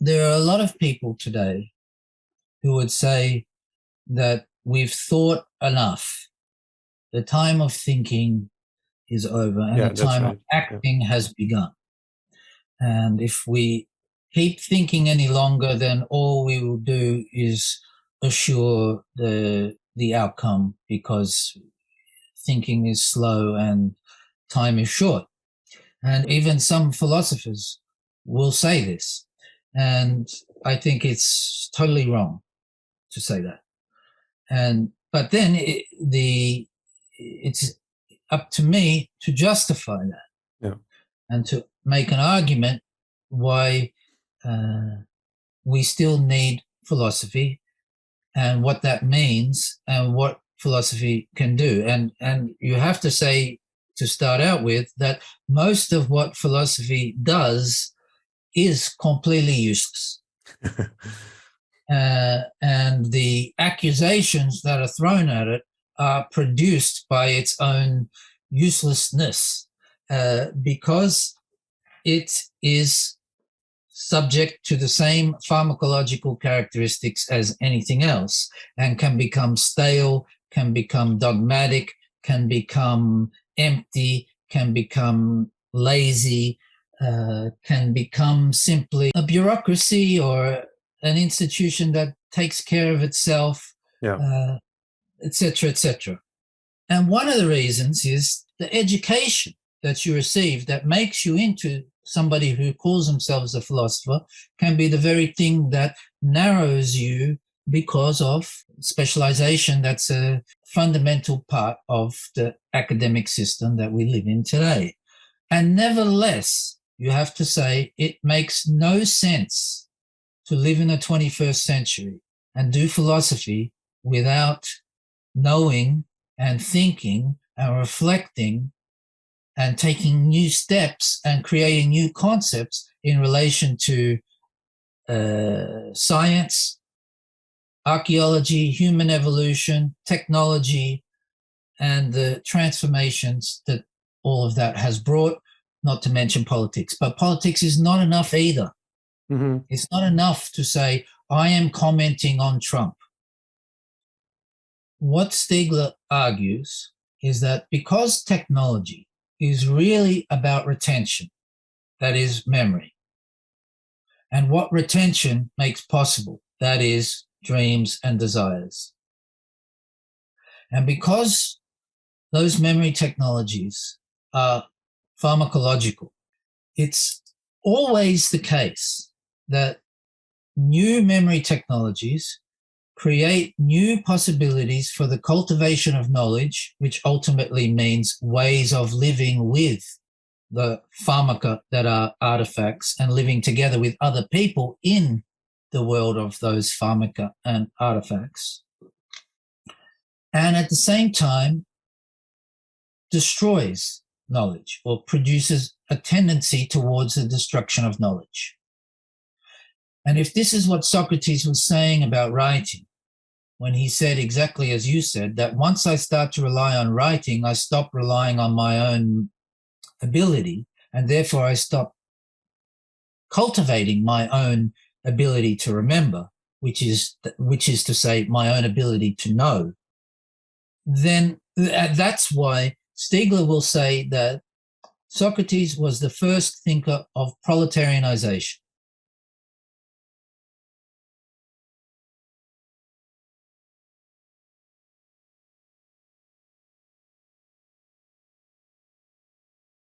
there are a lot of people today who would say that we've thought enough. The time of thinking is over and Yeah, the that's time of right. Yeah. acting has begun. And if we keep thinking any longer, then all we will do is assure the outcome, because thinking is slow and time is short. And even some philosophers will say this. And I think it's totally wrong to say that. But then it's up to me to justify that Yeah. and to make an argument why we still need philosophy and what that means and what philosophy can do. And you have to say, to start out with, that most of what philosophy does is completely useless. And the accusations that are thrown at it are produced by its own uselessness, because it is subject to the same pharmacological characteristics as anything else, and can become stale, can become dogmatic, can become empty, can become lazy, can become simply a bureaucracy or an institution that takes care of itself, Yeah. etc., etc. And one of the reasons is the education that you receive that makes you into somebody who calls themselves a philosopher can be the very thing that narrows you because of specialization. That's a fundamental part of the academic system that we live in today. And nevertheless, you have to say it makes no sense to live in the 21st century and do philosophy without knowing and thinking and reflecting and taking new steps and creating new concepts in relation to science, archaeology, human evolution, technology, and the transformations that all of that has brought, not to mention politics. But politics is not enough either. Mm-hmm. It's not enough to say, I am commenting on Trump. What Stiegler argues is that because technology is really about retention, that is memory, and what retention makes possible, that is dreams and desires. And because those memory technologies are pharmacological, it's always the case that new memory technologies create new possibilities for the cultivation of knowledge, which ultimately means ways of living with the pharmaca that are artifacts and living together with other people in the world of those pharmaca and artifacts. And at the same time, destroys knowledge or produces a tendency towards the destruction of knowledge. And if this is what Socrates was saying about writing, when he said exactly as you said, that once I start to rely on writing, I stop relying on my own ability, and therefore I stop cultivating my own ability to remember, which is to say my own ability to know, then that's why Stiegler will say that Socrates was the first thinker of proletarianization.